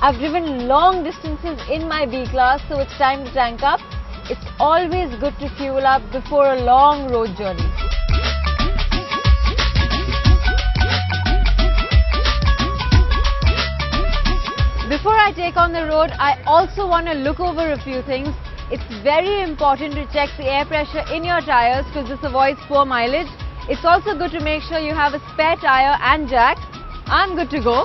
I've driven long distances in my B-class, so it's time to tank up. It's always good to fuel up before a long road journey. Before I take on the road, I also want to look over a few things. It's very important to check the air pressure in your tires because this avoids poor mileage. It's also good to make sure you have a spare tire and jack. I'm good to go.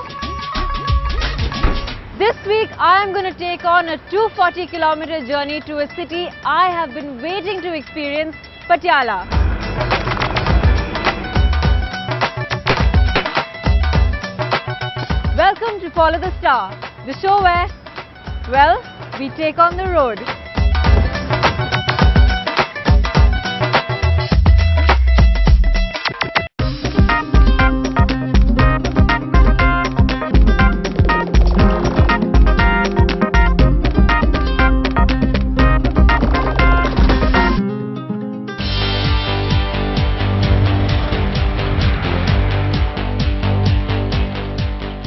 This week, I'm going to take on a 240-kilometer journey to a city I have been waiting to experience, Patiala. Welcome to Follow the Star, the show where, well, we take on the road.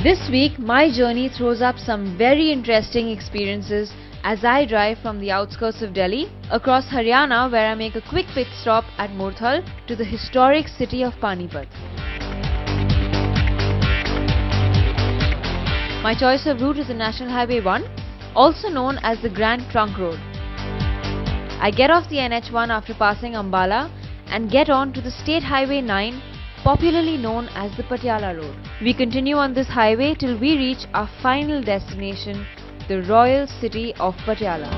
This week, my journey throws up some very interesting experiences as I drive from the outskirts of Delhi across Haryana, where I make a quick pit stop at Murthal to the historic city of Panipat. My choice of route is the National Highway 1, also known as the Grand Trunk Road. I get off the NH1 after passing Ambala and get on to the State Highway 9, popularly known as the Patiala Road. We continue on this highway till we reach our final destination, the royal city of Patiala.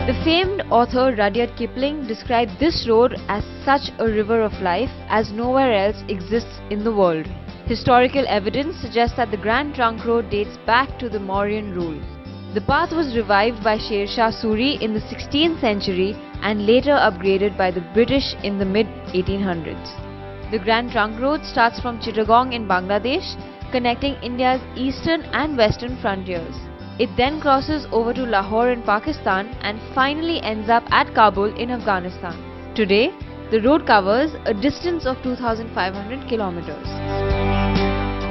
The famed author Rudyard Kipling described this road as such a river of life as nowhere else exists in the world. Historical evidence suggests that the Grand Trunk Road dates back to the Mauryan rule. The path was revived by Sher Shah Suri in the 16th century and later upgraded by the British in the mid-1800s. The Grand Trunk Road starts from Chittagong in Bangladesh, connecting India's eastern and western frontiers. It then crosses over to Lahore in Pakistan and finally ends up at Kabul in Afghanistan. Today, the road covers a distance of 2,500 kilometers.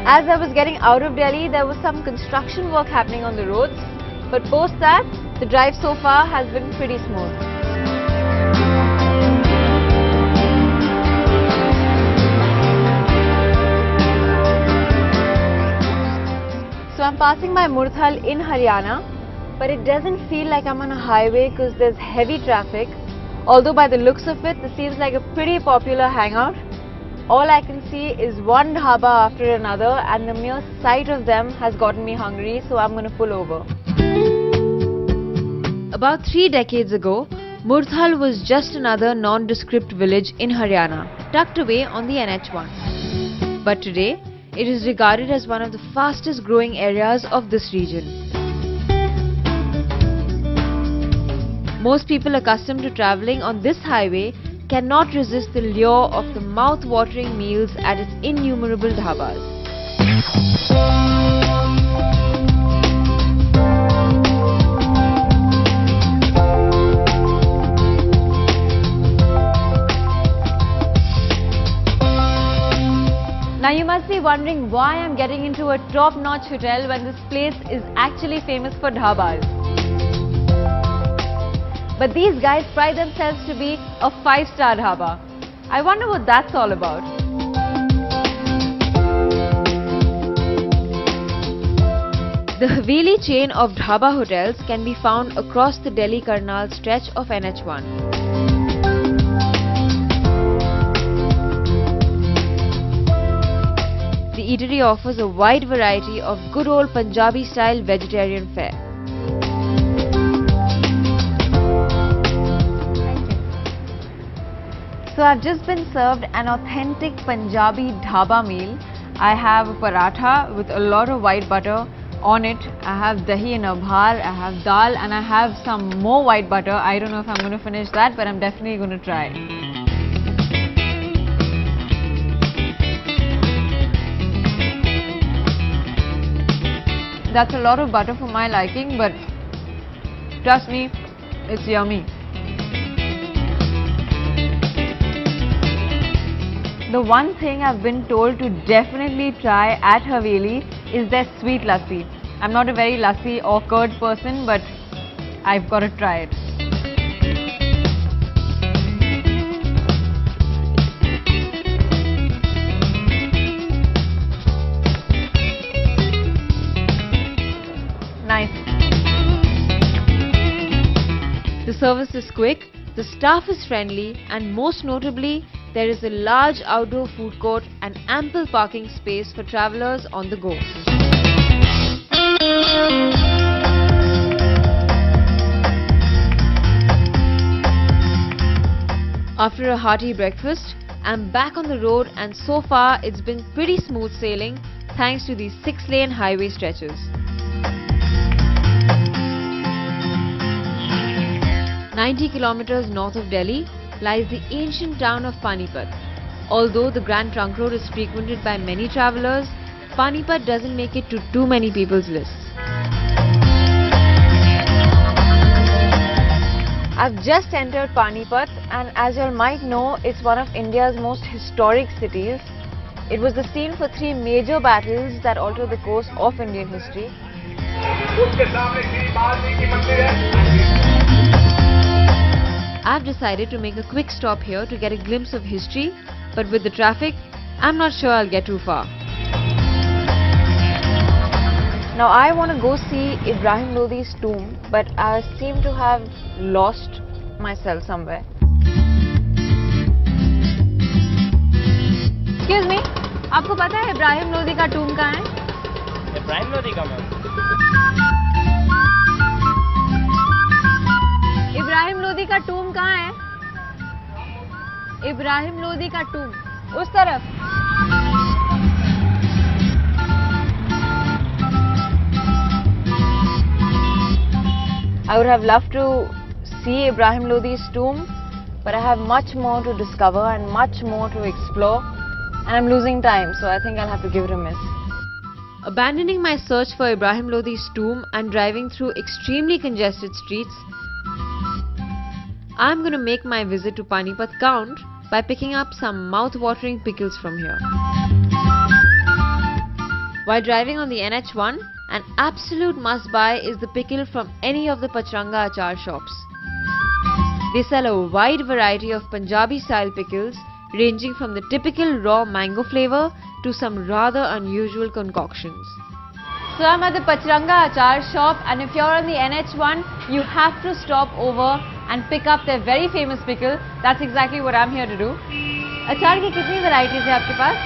As I was getting out of Delhi, there was some construction work happening on the roads. But post that, the drive so far has been pretty smooth. So I'm passing by Murthal in Haryana, but it doesn't feel like I'm on a highway because there's heavy traffic. Although by the looks of it, this seems like a pretty popular hangout. All I can see is one dhaba after another, and the mere sight of them has gotten me hungry, so I'm going to pull over. About 3 decades ago, Murthal was just another nondescript village in Haryana, tucked away on the NH1. But today, it is regarded as one of the fastest growing areas of this region. Most people accustomed to travelling on this highway cannot resist the lure of the mouth-watering meals at its innumerable dhabas. Now you must be wondering why I'm getting into a top-notch hotel when this place is actually famous for dhabas. But these guys pride themselves to be a 5-star dhaba. I wonder what that's all about. The Haveli chain of dhaba hotels can be found across the Delhi-Karnal stretch of NH1. The eatery offers a wide variety of good old Punjabi-style vegetarian fare. So I've just been served an authentic Punjabi dhaba meal. I have a paratha with a lot of white butter on it. I have dahi and abhar, I have dal, and I have some more white butter. I don't know if I'm going to finish that, but I'm definitely going to try. That's a lot of butter for my liking, but trust me, it's yummy. the one thing I've been told to definitely try at Haveli is their sweet lassi. I'm not a very lassi or curd person, but I've got to try it. Nice. The service is quick, the staff is friendly, and most notably, there is a large outdoor food court and ample parking space for travelers on the go. After a hearty breakfast, I'm back on the road, and so far it's been pretty smooth sailing thanks to these 6-lane highway stretches. 90 kilometers north of Delhi lies the ancient town of Panipat. Although the Grand Trunk Road is frequented by many travelers, Panipat doesn't make it to too many people's lists. I've just entered Panipat, and as you all might know, it's one of India's most historic cities. It was the scene for 3 major battles that altered the course of Indian history. I've decided to make a quick stop here to get a glimpse of history, but with the traffic, I'm not sure I'll get too far. Now I want to go see Ibrahim Lodi's tomb, but I seem to have lost myself somewhere. Excuse me, आपको पता है इब्राहिम लोदी का tomb कहाँ है? इब्राहिम लोदी का ma'am? Ibrahim Lodi का टूम कहाँ है? इब्राहिम लोदी का टूम उस तरफ. I would have loved to see Ibrahim Lodi's tomb, but I have much more to discover and much more to explore, and I'm losing time, so I think I'll have to give it a miss. Abandoning my search for Ibrahim Lodi's tomb and driving through extremely congested streets, I'm going to make my visit to Panipat count by picking up some mouth-watering pickles from here. While driving on the NH1, an absolute must-buy is the pickle from any of the Pachranga achar shops. They sell a wide variety of Punjabi-style pickles, ranging from the typical raw mango flavor to some rather unusual concoctions. So I'm at the Pachranga achar shop, and if you're on the NH1, you have to stop over and pick up their very famous pickle. That's exactly what I'm here to do. अचार की कितनी varieties है आपके पास?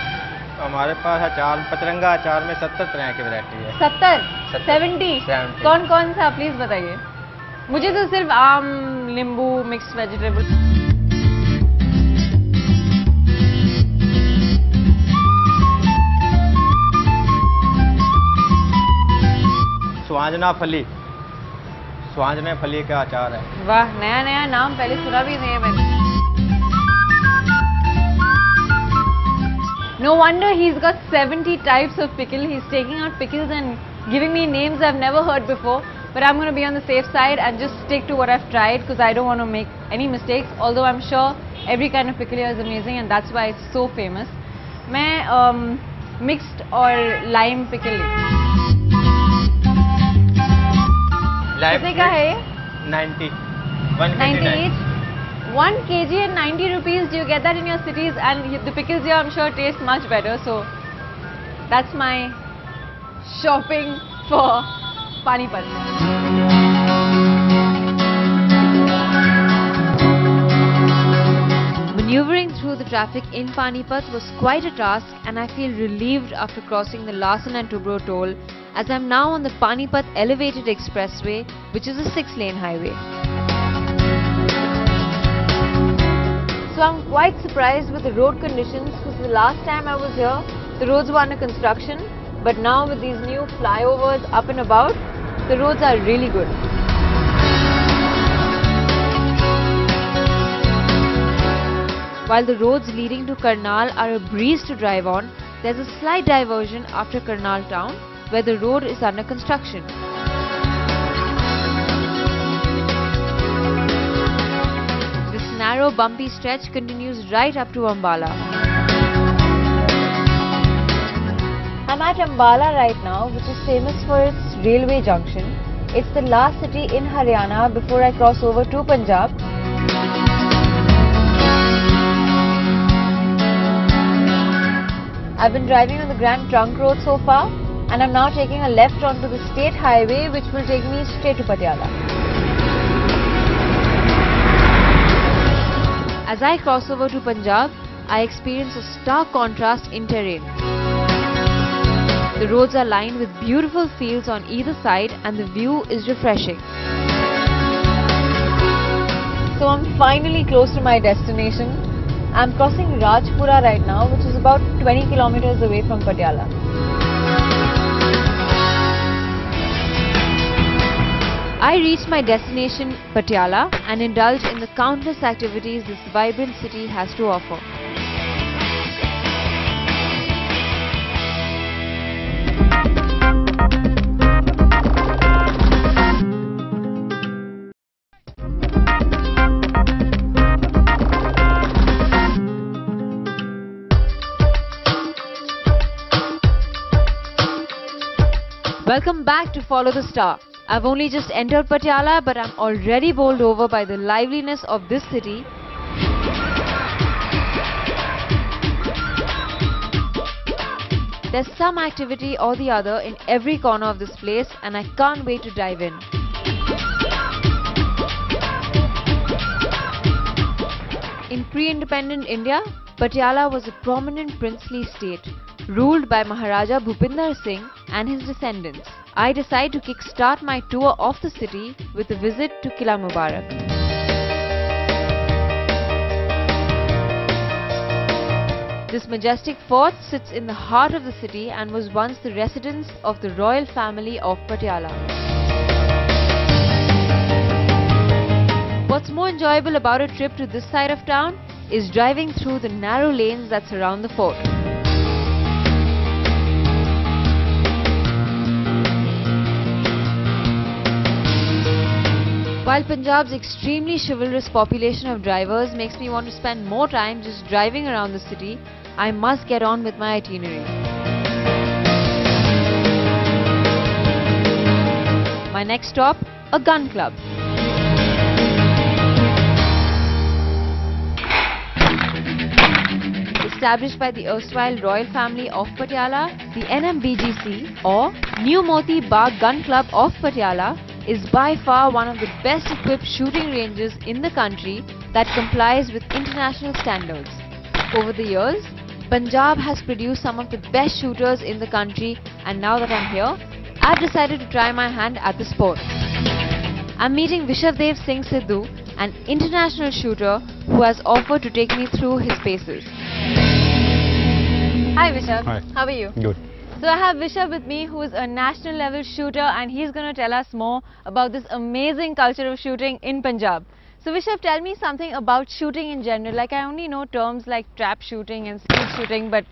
हमारे पास अचार पचरंगा अचार में 70 तरह की वैरायटी है. 70? 70? कौन कौन सा प्लीज बताइए. मुझे तो सिर्फ आम, नींबू, मिक्स्ड वेजिटेबल. स्वांजना फली, स्वांजने फली का अचार है. वाह, नया नया नाम, पहले सुना भी नहीं है मैंने. No wonder he's got 70 types of pickle. He's taking out pickles and giving me names I've never heard before. But I'm going to be on the safe side and just stick to what I've tried, because I don't want to make any mistakes. Although I'm sure every kind of pickle here is amazing, and that's why it's so famous. मैं mixed और lime pickle. कितने का है ये? 90. 90 each. 1 kg and 90 rupees. Do you get that in your cities? And the pickles here, I'm sure, taste much better. So that's my shopping for Panipat. Maneuvering through the traffic in Panipat was quite a task, and I feel relieved after crossing the Larsen and Toubro toll, as I'm now on the Panipat Elevated Expressway, which is a 6-lane highway. So I'm quite surprised with the road conditions, because the last time I was here, the roads were under construction, but now with these new flyovers up and about, the roads are really good. While the roads leading to Karnal are a breeze to drive on, there's a slight diversion after Karnal town, where the road is under construction. This narrow bumpy stretch continues right up to Ambala. I'm at Ambala right now, which is famous for its railway junction. It's the last city in Haryana before I cross over to Punjab. I've been driving on the Grand Trunk Road so far, and I'm now taking a left onto the state highway, which will take me straight to Patiala. As I cross over to Punjab, I experience a stark contrast in terrain. The roads are lined with beautiful fields on either side, and the view is refreshing. So I'm finally close to my destination. I'm crossing Rajpura right now, which is about 20 kilometers away from Patiala. I reached my destination, Patiala, and indulged in the countless activities this vibrant city has to offer. Welcome back to Follow the Star. I've only just entered Patiala, but I'm already bowled over by the liveliness of this city. There's some activity or the other in every corner of this place, and I can't wait to dive in. In pre-independent India, Patiala was a prominent princely state, ruled by Maharaja Bhupinder Singh and his descendants. I decide to kick-start my tour of the city with a visit to Qila Mubarak. This majestic fort sits in the heart of the city and was once the residence of the royal family of Patiala. What's more enjoyable about a trip to this side of town is driving through the narrow lanes that surround the fort. While Punjab's extremely chivalrous population of drivers makes me want to spend more time just driving around the city, I must get on with my itinerary. My next stop, a gun club. Established by the erstwhile royal family of Patiala, the NMBGC or New Moti Bagh Gun Club of Patiala is by far one of the best equipped shooting ranges in the country that complies with international standards. Over the years, Punjab has produced some of the best shooters in the country, and now that I'm here, I've decided to try my hand at the sport. I'm meeting Vishavdev Singh Sidhu, an international shooter who has offered to take me through his paces. Hi Vishav. Hi. How are you? Good. So I have Vishav with me, who is a national level shooter, and he's going to tell us more about this amazing culture of shooting in Punjab. So Vishav, tell me something about shooting in general. Like, I only know terms like trap shooting and speed shooting, but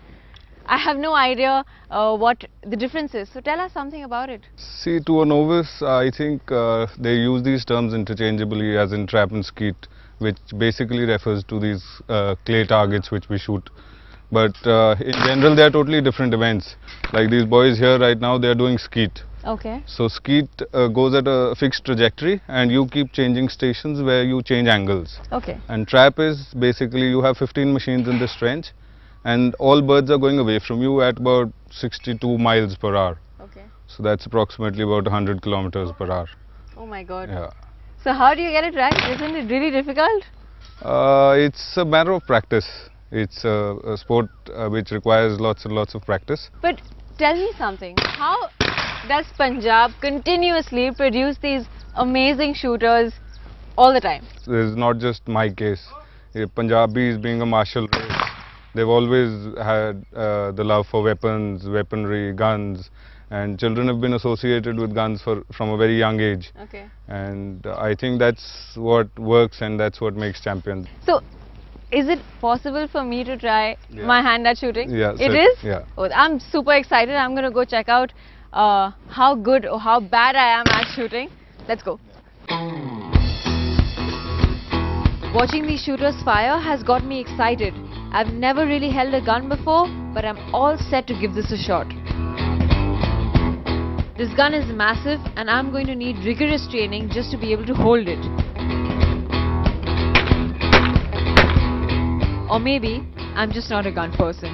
I have no idea what the difference is. So tell us something about it. See, to a novice, I think they use these terms interchangeably, as in trap and skeet, which basically refers to these clay targets which we shoot. But in general, they are totally different events. Like these boys here right now, they are doing skeet. Okay. So skeet goes at a fixed trajectory, and you keep changing stations where you change angles. Okay. And trap is basically you have 15 machines in this trench, and all birds are going away from you at about 62 miles per hour. Okay. So that's approximately about 100 kilometers per hour. Oh my God. Yeah. So how do you get it right? Isn't it really difficult? It's a matter of practice. It's a sport which requires lots and lots of practice. But tell me something. How does Punjab continuously produce these amazing shooters all the time? This is not just my case. Punjabis being a martial race, they've always had the love for weapons, weaponry, guns, and children have been associated with guns from a very young age. Okay. And I think that's what works, and that's what makes champions. So, is it possible for me to try my hand at shooting? Yeah. It is? Yeah. Oh, I'm super excited. I'm going to go check out how good or how bad I am at shooting. Let's go. Watching these shooters fire has got me excited. I've never really held a gun before, but I'm all set to give this a shot. This gun is massive and I'm going to need rigorous training just to be able to hold it. Or maybe I'm just not a gun person.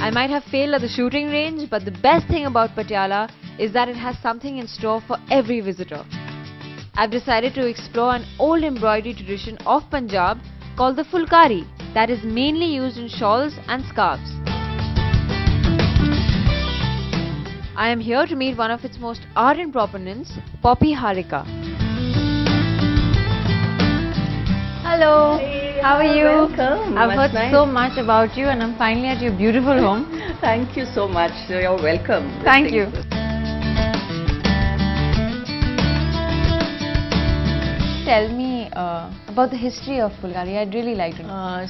I might have failed at the shooting range, but the best thing about Patiala is that it has something in store for every visitor. I've decided to explore an old embroidery tradition of Punjab called the Phulkari that is mainly used in shawls and scarves. I am here to meet one of its most ardent proponents, Poppy Harika. Hello, hey, how are you? Welcome. I've heard Nice. so much about you and I'm finally at your beautiful home. Thank you so much. You're welcome. Thank you. Tell me about the history of Phulkari. I'd really like to know.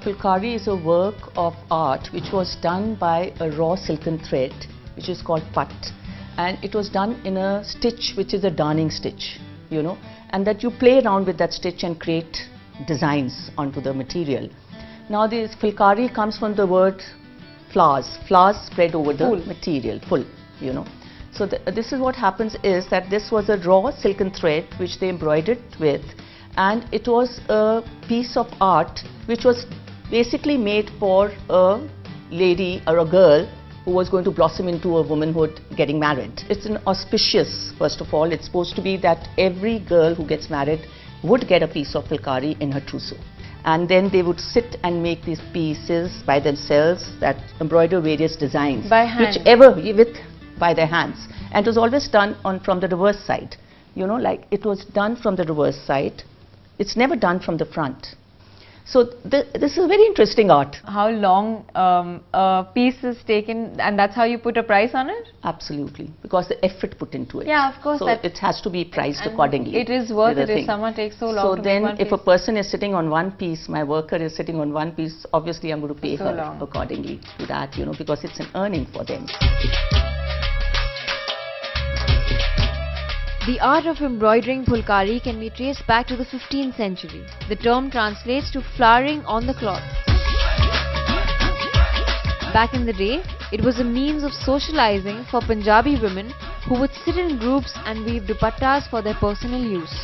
Phulkari is a work of art which was done by a raw silken thread which is called pat, and it was done in a stitch which is a darning stitch, you know, and that you play around with that stitch and create designs onto the material. Now this Phulkari comes from the word flowers spread over the material, full, you know. So this is what happens is that this was a raw silken thread which they embroidered with, and it was a piece of art which was basically made for a lady or a girl who was going to blossom into a womanhood getting married. It's an auspicious, first of all, it's supposed to be that every girl who gets married would get a piece of Phulkari in her trousseau. And then they would sit and make these pieces by themselves that embroider various designs. By hand? Whichever, by their hands. And it was always done from the reverse side. You know, like it was done from the reverse side. It's never done from the front. So this is a very interesting art. How long a piece is taken, and that's how you put a price on it? Absolutely, because the effort put into it. Yeah, of course. So it has to be priced accordingly. It is worth it if someone takes so long to So then make one if a piece. person is sitting on one piece, my worker is sitting on one piece, obviously I'm going to pay her accordingly to that, you know, because it's an earning for them. The art of embroidering Phulkari can be traced back to the 15th century. The term translates to flowering on the cloth. Back in the day, it was a means of socializing for Punjabi women who would sit in groups and weave dupattas for their personal use.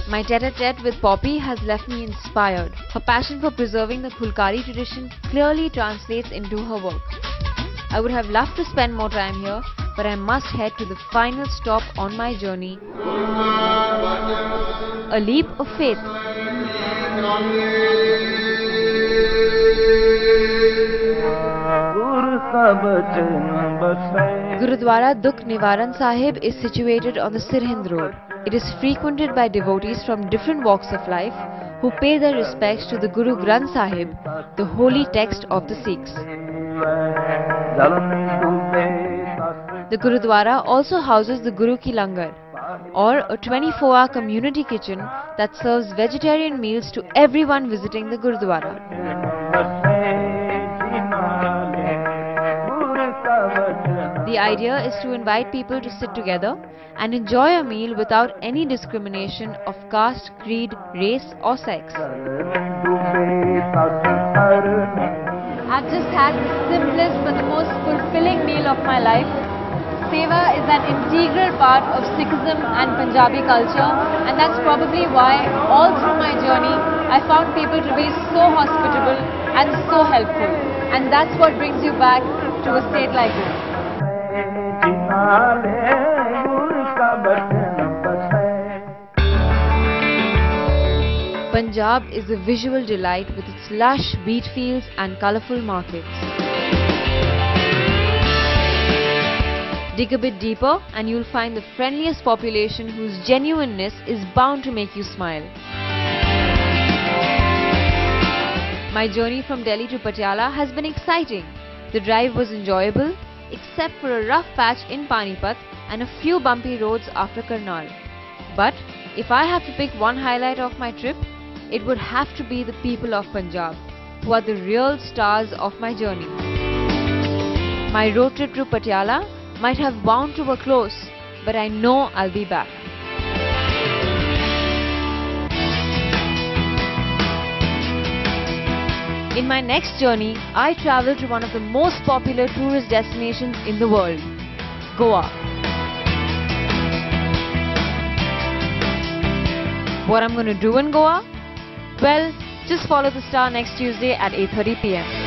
My tete-a-tete with Poppy has left me inspired. Her passion for preserving the Phulkari tradition clearly translates into her work. I would have loved to spend more time here, but I must head to the final stop on my journey, a leap of faith. Gurudwara Dukh Niwaran Sahib is situated on the Sirhind road. It is frequented by devotees from different walks of life who pay their respects to the Guru Granth Sahib, the holy text of the Sikhs. The Gurudwara also houses the Guru Ki Langar, or a 24-hour community kitchen that serves vegetarian meals to everyone visiting the Gurudwara. The idea is to invite people to sit together and enjoy a meal without any discrimination of caste, creed, race or sex. I've just had the simplest but the most fulfilling meal of my life. Seva is an integral part of Sikhism and Punjabi culture, and that's probably why all through my journey I found people to be so hospitable and so helpful, and that's what brings you back to a state like this. Punjab is a visual delight with its lush wheat fields and colourful markets. Dig a bit deeper and you'll find the friendliest population whose genuineness is bound to make you smile. My journey from Delhi to Patiala has been exciting. The drive was enjoyable, except for a rough patch in Panipat and a few bumpy roads after Karnal. But if I have to pick one highlight of my trip, it would have to be the people of Punjab, who are the real stars of my journey. My road trip to Patiala might have wound to a close, but I know I'll be back. In my next journey, I travel to one of the most popular tourist destinations in the world, Goa. What I'm going to do in Goa? Well, just follow the star next Tuesday at 8:30 p.m.